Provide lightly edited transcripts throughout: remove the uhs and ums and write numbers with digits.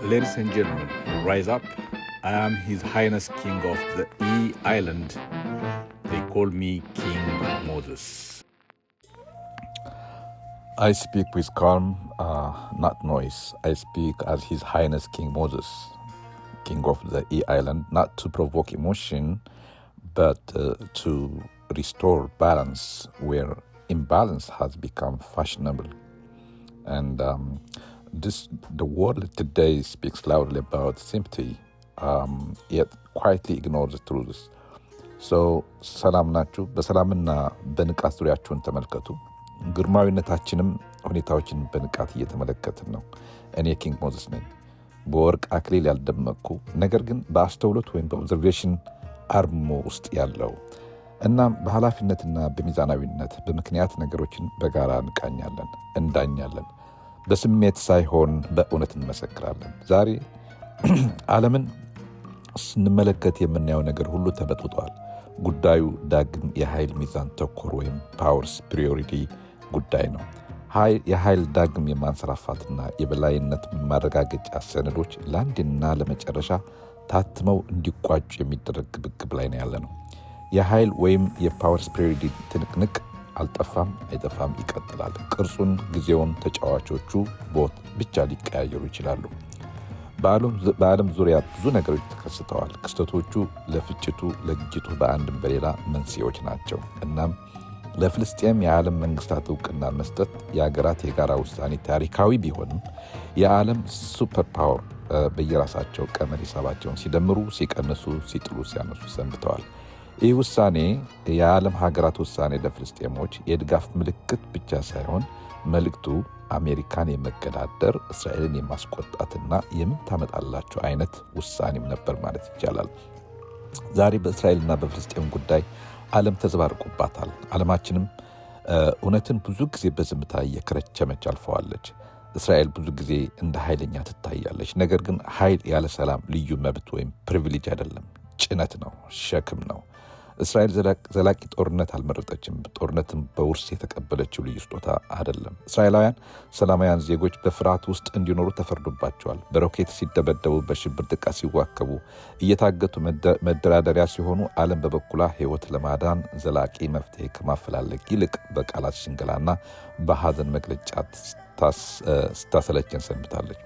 Ladies and gentlemen, rise up. I am His Highness King of the E Island. They call me King Moses. I speak with calm, not noise. I speak as His Highness King Moses, King of the E Island, not to provoke emotion, but to restore balance where imbalance has become fashionable. And the world today speaks loudly about sympathy, yet quietly ignores the truth. So ሰላም ናችሁ። በሰላምና በንቃት ዙሪያችሁን ተመልከቱ። ግርማዊነታችንም ሁኔታዎችን በንቃት እየተመለከትን ነው። እኔ ኪንግ ሞዘስ ነኝ። በወርቅ አክሊል ያልደመቅኩ ነገር ግን በአስተውሎት ወይም በኦብዘርቬሽን አርሞ ውስጥ ያለው እናም በኃላፊነትና በሚዛናዊነት በምክንያት ነገሮችን በጋራ እንቃኛለን፣ እንዳኛለን። በስሜት ሳይሆን በእውነት እንመሰክራለን። ዛሬ ዓለምን ስንመለከት የምናየው ነገር ሁሉ ተበጥብጧል። ጉዳዩ ዳግም የኃይል ሚዛን ተኮር ወይም ፓወር ሱፐሪዮሪቲ ጉዳይ ነው። የኃይል ዳግም የማንሰራፋትና የበላይነት ማረጋገጫ ሰነዶች ለአንድና ለመጨረሻ ታትመው እንዲቋጩ የሚደረግ ግብግብ ላይ ነው ያለ ነው። የኃይል ወይም የፓወር ሱፐሪዮሪቲ ትንቅንቅ አልጠፋም፣ አይጠፋም፣ ይቀጥላል። ቅርጹን፣ ጊዜውን፣ ተጫዋቾቹ ቦት ብቻ ሊቀያየሩ ይችላሉ። በዓለም ዙሪያ ብዙ ነገሮች ተከስተዋል። ክስተቶቹ ለፍጭቱ፣ ለግጭቱ በአንድም በሌላ መንስኤዎች ናቸው። እናም ለፍልስጤም የዓለም መንግስታት እውቅና መስጠት የሀገራት የጋራ ውሳኔ ታሪካዊ ቢሆንም የዓለም ሱፐር ፓወር በየራሳቸው ቀመር ሂሳባቸውን ሲደምሩ፣ ሲቀንሱ፣ ሲጥሉ፣ ሲያነሱ ሰንብተዋል። ይህ ውሳኔ የዓለም ሀገራት ውሳኔ ለፍልስጤሞች የድጋፍ ምልክት ብቻ ሳይሆን መልእክቱ አሜሪካን የመገዳደር እስራኤልን የማስቆጣትና የምታመጣላቸው አይነት ውሳኔም ነበር ማለት ይቻላል። ዛሬ በእስራኤልና በፍልስጤም ጉዳይ ዓለም ተዘባርቆባታል። ዓለማችንም እውነትን ብዙ ጊዜ በዝምታ እየከረቸመች አልፈዋለች። እስራኤል ብዙ ጊዜ እንደ ኃይለኛ ትታያለች። ነገር ግን ኃይል ያለ ሰላም ልዩ መብት ወይም ፕሪቪሌጅ አይደለም፣ ጭነት ነው፣ ሸክም ነው። እስራኤል ዘላቂ ጦርነት አልመረጠችም። ጦርነትን በውርስ የተቀበለችው ልዩ ስጦታ አይደለም። እስራኤላውያን ሰላማውያን ዜጎች በፍርሃት ውስጥ እንዲኖሩ ተፈርዶባቸዋል። በሮኬት ሲደበደቡ፣ በሽብር ጥቃት ሲዋከቡ፣ እየታገቱ መደራደሪያ ሲሆኑ፣ ዓለም በበኩሏ ሕይወት ለማዳን ዘላቂ መፍትሄ ከማፈላለግ ይልቅ በቃላት ሽንገላና በሐዘን መግለጫ ስታሰለቸን ሰንብታለች።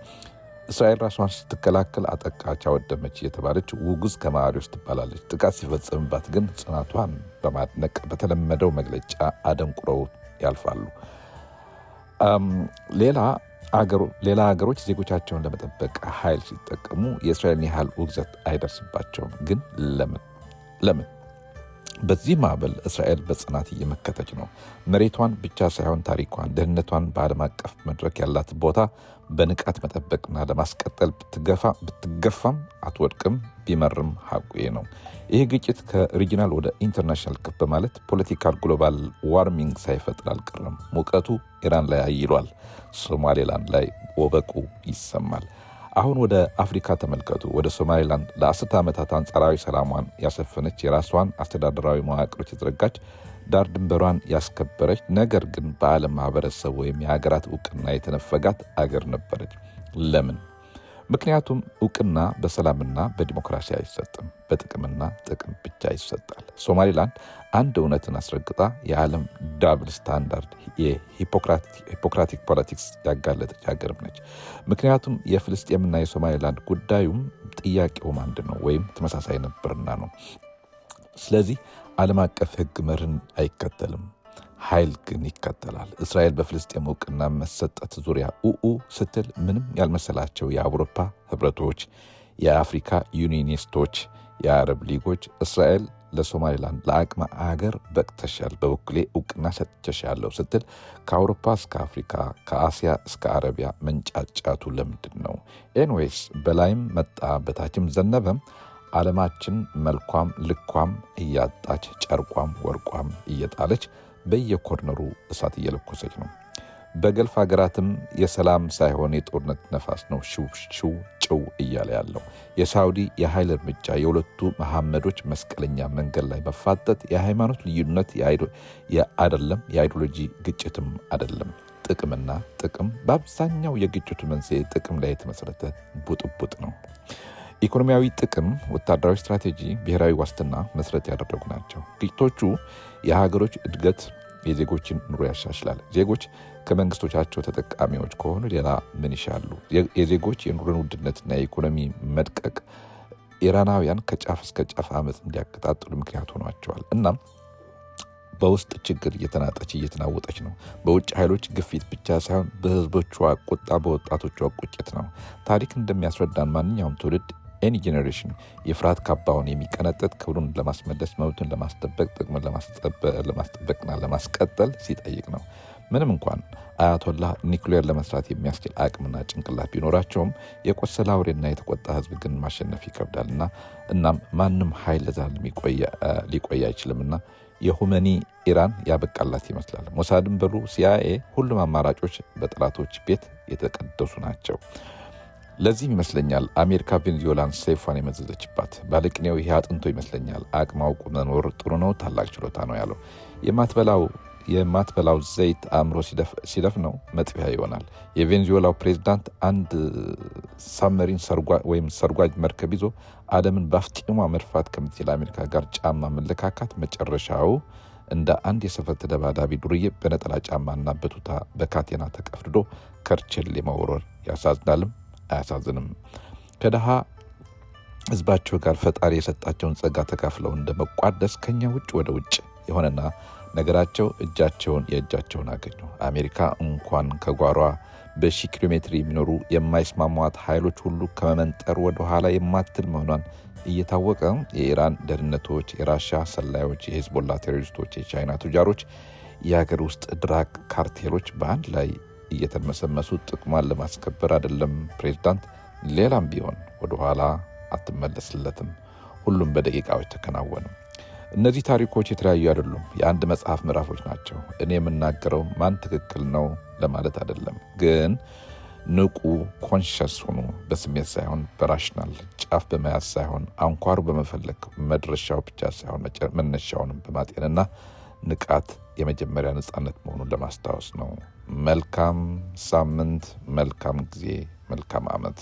እስራኤል ራሷን ስትከላከል አጠቃች፣ አወደመች የተባለች ውጉዝ ከማሪዎስ ትባላለች። ጥቃት ሲፈጸምባት ግን ጽናቷን በማድነቅ በተለመደው መግለጫ አደንቁረው ያልፋሉ። ሌላ ሀገሮች ዜጎቻቸውን ለመጠበቅ ኃይል ሲጠቀሙ የእስራኤልን ያህል ውግዘት አይደርስባቸውም። ግን ለምን? በዚህ ማዕበል እስራኤል በጽናት እየመከተች ነው። መሬቷን ብቻ ሳይሆን ታሪኳን፣ ደህንነቷን፣ በዓለም አቀፍ መድረክ ያላት ቦታ በንቃት መጠበቅና ለማስቀጠል ብትገፋም አትወድቅም። ቢመርም ሀቁዬ ነው። ይህ ግጭት ከሪጂናል ወደ ኢንተርናሽናል ከፍ በማለት ፖለቲካል ግሎባል ዋርሚንግ ሳይፈጥር አልቀረም። ሙቀቱ ኢራን ላይ አይሏል። ሶማሌላንድ ላይ ወበቁ ይሰማል። አሁን ወደ አፍሪካ ተመልከቱ። ወደ ሶማሌላንድ ለ10 ዓመታት አንጻራዊ ሰላሟን ያሰፈነች፣ የራሷን አስተዳደራዊ መዋቅሮች የዘረጋች፣ ዳር ድንበሯን ያስከበረች፣ ነገር ግን በዓለም ማህበረሰብ ወይም የሀገራት እውቅና የተነፈጋት አገር ነበረች። ለምን? ምክንያቱም እውቅና በሰላምና በዲሞክራሲ አይሰጥም፣ በጥቅምና ጥቅም ብቻ ይሰጣል። ሶማሌላንድ አንድ እውነትን አስረግጣ የዓለም ዳብል ስታንዳርድ የሂፖክራቲክ ፖለቲክስ ያጋለጠች ሀገርም ነች። ምክንያቱም የፍልስጤምና የሶማሌላንድ ጉዳዩም ጥያቄውም አንድ ነው ወይም ተመሳሳይ ነበርና ነው። ስለዚህ ዓለም አቀፍ ሕግ መርህን አይከተልም፣ ኃይል ግን ይከተላል። እስራኤል በፍልስጤም እውቅና መሰጠት ዙሪያ ስትል ምንም ያልመሰላቸው የአውሮፓ ህብረቶች፣ የአፍሪካ ዩኒየኒስቶች፣ የአረብ ሊጎች እስራኤል ለሶማሌላንድ ለአቅመ አገር በቅተሻል፣ በበኩሌ እውቅና ሰጥቼሻለሁ ስትል ከአውሮፓ እስከ አፍሪካ ከአሲያ እስከ አረቢያ መንጫጫቱ ለምንድን ነው? ኤንዌይስ በላይም መጣ በታችም ዘነበም ዓለማችን መልኳም ልኳም እያጣች ጨርቋም ወርቋም እየጣለች በየኮርነሩ እሳት እየለኮሰች ነው። በገልፍ ሀገራትም የሰላም ሳይሆን የጦርነት ነፋስ ነው ሽው ጭው እያለ ያለው። የሳውዲ የኃይል እርምጃ፣ የሁለቱ መሐመዶች መስቀለኛ መንገድ ላይ መፋጠጥ የሃይማኖት ልዩነት አይደለም፣ የአይዲዮሎጂ ግጭትም አይደለም። ጥቅምና ጥቅም በአብዛኛው የግጭቱ መንስኤ ጥቅም ላይ የተመሰረተ ቡጥቡጥ ነው። ኢኮኖሚያዊ ጥቅም፣ ወታደራዊ ስትራቴጂ፣ ብሔራዊ ዋስትና መሰረት ያደረጉ ናቸው። ግጭቶቹ የሀገሮች እድገት፣ የዜጎችን ኑሮ ያሻሽላል። ዜጎች ከመንግስቶቻቸው ተጠቃሚዎች ከሆኑ ሌላ ምን ይሻሉ? የዜጎች የኑሮ ውድነትና የኢኮኖሚ መድቀቅ ኢራናውያን ከጫፍ እስከ ጫፍ አመፅ እንዲያቀጣጥሉ ምክንያት ሆኗቸዋል። እናም በውስጥ ችግር እየተናወጠች ነው። በውጭ ኃይሎች ግፊት ብቻ ሳይሆን በህዝቦቿ ቁጣ፣ በወጣቶቿ ቁጭት ነው። ታሪክ እንደሚያስረዳን ማንኛውም ትውልድ ኤኒ ጄኔሬሽን የፍርሃት ካባውን የሚቀነጥጥ ክብሩን ለማስመለስ፣ መብቱን ለማስጠበቅ፣ ጥቅምን ለማስጠበቅና ለማስቀጠል ሲጠይቅ ነው። ምንም እንኳን አያቶላህ ኒውክሌር ለመስራት የሚያስችል አቅምና ጭንቅላት ቢኖራቸውም የቆሰለ አውሬና የተቆጣ ህዝብ ግን ማሸነፍ ይከብዳልና እናም ማንም ኃይል ለዘላለም ሊቆይ አይችልምና የሁመኒ ኢራን ያበቃላት ይመስላል። ሞሳድን በሉ ሲአይኤ፣ ሁሉም አማራጮች በጠላቶች ቤት የተቀደሱ ናቸው። ለዚህም ይመስለኛል አሜሪካ ቬንዙዌላን ሰይፏን የመዘዘችባት። ባለቅኔው ይሄ አጥንቶ ይመስለኛል አቅም አውቁ መኖር ጥሩ ነው፣ ታላቅ ችሎታ ነው ያለው። የማትበላው ዘይት አእምሮ ሲደፍ ነው መጥፊያ ይሆናል። የቬንዙዌላው ፕሬዝዳንት አንድ ሳብመሪን ሰርጓጅ መርከብ ይዞ ዓለምን በአፍጢሟ መድፋት ከምትችል አሜሪካ ጋር ጫማ መለካካት መጨረሻው እንደ አንድ የሰፈር ተደባዳቢ ዱርዬ በነጠላ ጫማና በቱታ በካቴና ተቀፍድዶ ከርቸሌ መወረር ያሳዝናልም አያሳዝንም? ከደሃ ህዝባቸው ጋር ፈጣሪ የሰጣቸውን ጸጋ ተካፍለው እንደ መቋደስ ከኛ ውጭ ወደ ውጭ የሆነና ነገራቸው የእጃቸውን አገኙ። አሜሪካ እንኳን ከጓሯ በሺህ ኪሎ ሜትር የሚኖሩ የማይስማሟት ኃይሎች ሁሉ ከመመንጠር ወደ ኋላ የማትል መሆኗን እየታወቀ የኢራን ደህንነቶች፣ የራሻ ሰላዮች፣ የሂዝቦላ ቴሮሪስቶች፣ የቻይና ቱጃሮች፣ የሀገር ውስጥ ድራግ ካርቴሎች በአንድ ላይ እየተመሰመሱ ጥቅሟን ለማስከበር አይደለም ፕሬዝዳንት ሌላም ቢሆን ወደ ኋላ አትመለስለትም። ሁሉም በደቂቃዎች ተከናወኑ። እነዚህ ታሪኮች የተለያዩ አይደሉም፣ የአንድ መጽሐፍ ምዕራፎች ናቸው። እኔ የምናገረው ማን ትክክል ነው ለማለት አይደለም፣ ግን ንቁ ኮንሸስ ሆኑ። በስሜት ሳይሆን በራሽናል ጫፍ በመያዝ ሳይሆን አንኳሩ በመፈለግ መድረሻው ብቻ ሳይሆን መነሻውንም በማጤንና ንቃት የመጀመሪያ ነጻነት መሆኑን ለማስታወስ ነው። መልካም ሳምንት፣ መልካም ጊዜ፣ መልካም ዓመት።